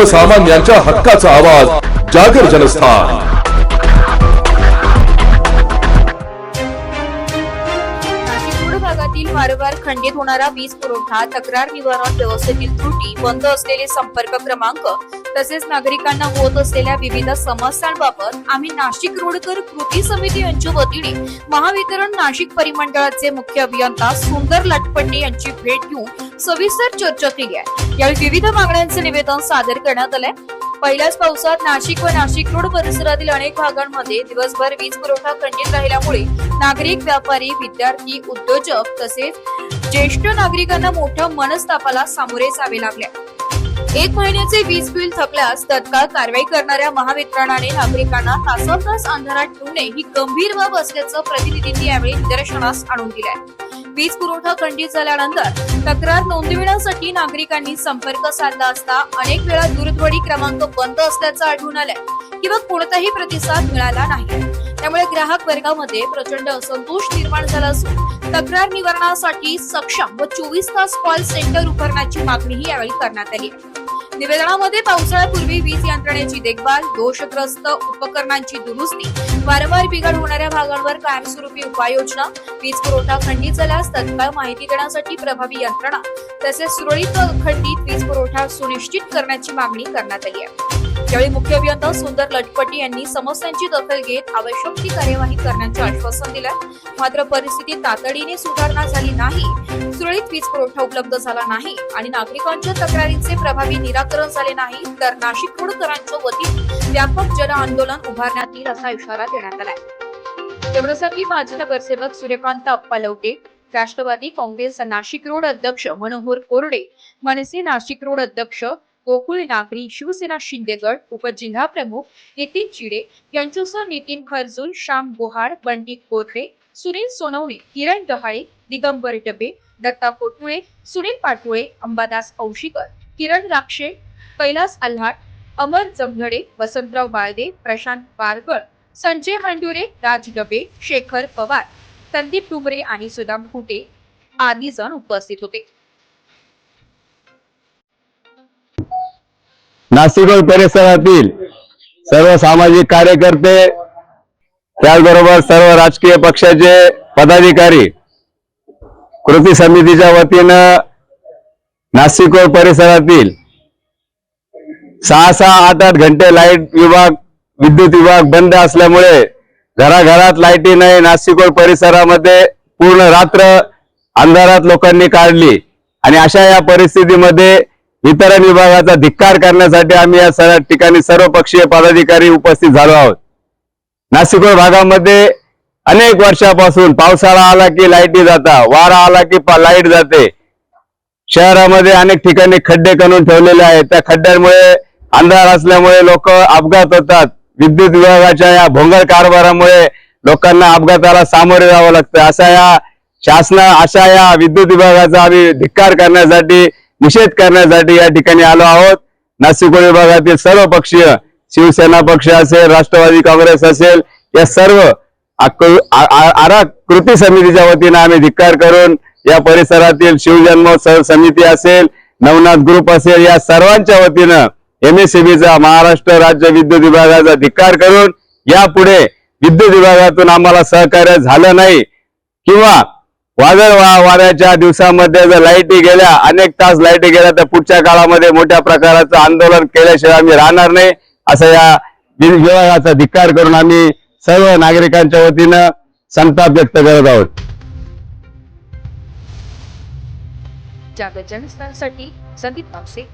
सर्वसामान्यांच्या हक्काचा आवाज जागर जनस्थान। भागातील वारंवार खंडित होणारा वीज पुरवठा, तक्रार निवारण व्यवस्थेतील त्रुटी, बंद असलेले संपर्क क्रमांक तसेच नागरिकांना होत असलेल्या विविध समस्यांबाबत आम्ही नाशिक रोडकर कृती समिती यांच्या वतीने महावितरण नाशिक परिमंडळाचे मुख्य अभियंता सुंदर लटपटे यांची भेट घेऊन सविस्तर चर्चा केली आहे। यावेळी विविध मागण्यांचे निवेदन सादर करण्यात आले। पहिल्याच पावसात नाशिक व नाशिक रोड परिसरातील अनेक भागांमध्ये दिवसभर वीज पुरवठा खंडित राहिल्यामुळे नागरिक, व्यापारी, विद्यार्थी, उद्योजक तसेच ज्येष्ठ नागरिकांना मोठ्या मनस्तापाला सामोरे जावे लागले। 1 महिन्याचे वीज बिल थकल्यास तत्काळ कारवाई करणाऱ्या महावितरणाने नागरिकांना तासोतास अंधारात ठेवणे ही गंभीर बाब असल्याचं प्रतिनिधींनी यावेळी निदर्शनास आणून दिलंय। वीज पुरवठा खंडित झाल्यानंतर तक्रार नोंदविण्यासाठी नागरिकांनी संपर्क साधला असता अनेक वेळा दूरध्वनी क्रमांक बंद असल्याचं आढळून आलंय किंवा कोणताही प्रतिसाद मिळाला नाही। त्यामुळे ग्राहक वर्गामध्ये प्रचंड असंतोष निर्माण झाला असून तक्रार निवारणासाठी सक्षम व 24 तास कॉल सेंटर उभारण्याची मागणीही यावेळी करण्यात आली। निवेदनामध्ये पावसाळ्यापूर्वी वीज यंत्रणेची देखभाल, दोषग्रस्त उपकरणांची दुरुस्ती, वारंवार बिघाड होणाऱ्या भागांवर कायमस्वरूपी उपाययोजना, वीज पुरवठा खंडित झाल्यास तत्काळ माहिती देण्यासाठी प्रभावी यंत्रणा तसेच सुरळीत खंडित वीज पुरवठा सुनिश्चित करण्याची मागणी करण्यात आली आहे। यावेळी मुख्य अभियंता सुंदर लटपटे यांनी समस्यांची दखल घेत आवश्यक ती कार्यवाही करण्याचे आश्वासन दिले। मात्र परिस्थिती तातडीने सुधारणा झाली नाही, सुरळीत वीज पुरवठा उपलब्ध झाला नाही आणि नागरिकांच्या तक्रारींचे प्रभावी निराकरण झाले नाही तर नाशिक रोडकरांच्या वतीने व्यापक जन आंदोलन उभारण्यात येईल असा इशारा देण्यात आलाय। तेवढ्यासाठी माजी नगरसेवक सूर्यकांत अप्पा लवटे, राष्ट्रवादी काँग्रेस नाशिक रोड अध्यक्ष मनोहर कोरडे, मनसे नाशिक रोड अध्यक्ष गोकुळ नागरी, शिवसेना शिंदेगड उपजिल्हा प्रमुख नितीन चिडे यांच्यासह नितीन खरजूल, श्याम गोहाड, बंटी कोथरे, सुनील सोनवणे, किरण डहाळे, दिगंबर डबे, दत्ता कोटमुळे, सुनील पाटोळे, अंबादास औशिकर, किरण राक्षे, कैलास आल्हाट, अमर जमघडे, वसंतराव बाळदे, प्रशांत बारगळ, संजय हंडुरे, राज डबे, शेखर पवार, संदीप डुमरे आणि सुदाम खुटे आदी जण उपस्थित होते। नाशिक परिसरातील सर्व सामाजिक कार्यकर्ते, त्याचबरोबर सर्व राजकीय पक्षाचे पदाधिकारी कृती समितीच्या वतीनं नाशिक परिसरातील 6-6, 8-8 घंटे लाईट विभाग, विद्युत विभाग बंद असल्यामुळे घराघरात लाईटी नाही। नाशिक परिसरामध्ये पूर्ण रात्र अंधारात लोकांनी काढली आणि अशा या परिस्थितीमध्ये वितरण विभागाचा धिक्कार करण्यासाठी आम्ही या सर्व ठिकाणी सर्वपक्षीय पदाधिकारी उपस्थित झालो आहोत। नाशिक भागामध्ये अनेक वर्षापासून पावसाळा आला की लाईटी जाता, वारा आला की लाईट जाते। शहरामध्ये अनेक ठिकाणी खड्डे करून ठेवलेले आहेत, त्या खड्ड्यांमुळे अंधार असल्यामुळे लोक अपघात होतात। विद्युत विभागाच्या या भोंगळ कारभारामुळे लोकांना अपघाताला सामोरे जावं लागतं। अशा या विद्युत विभागाचा आम्ही धिक्कार करण्यासाठी, निषेध करण्यासाठी या ठिकाणी आलो आहोत। नाशिक विभागातील सर्व पक्षीय, शिवसेना पक्ष असेल, राष्ट्रवादी काँग्रेस असेल, या सर्व कृती समितीच्या वतीने आम्ही धिक्कार करून या परिसरातील शिवजन्मोत्सव समिती असेल, नवनाथ ग्रुप असेल, या सर्वांच्या वतीनं MSEBचा, महाराष्ट्र राज्य विद्युत विभागाचा धिक्कार करून यापुढे विद्युत विभागातून आम्हाला सहकार्य झालं नाही किंवा वादळ वाऱ्याच्या दिवसामध्ये जर लाईटी गेल्या, अनेक तास लाईटी गेल्या, तर पुढच्या काळामध्ये मोठ्या प्रकारचं आंदोलन केल्याशिवाय आम्ही राहणार नाही, असं या विभागाचा धिक्कार करून आम्ही सर्व नागरिकांच्या वतीनं संताप व्यक्त करत आहोत। जागर जनस्थानसाठी संदीप पावसे।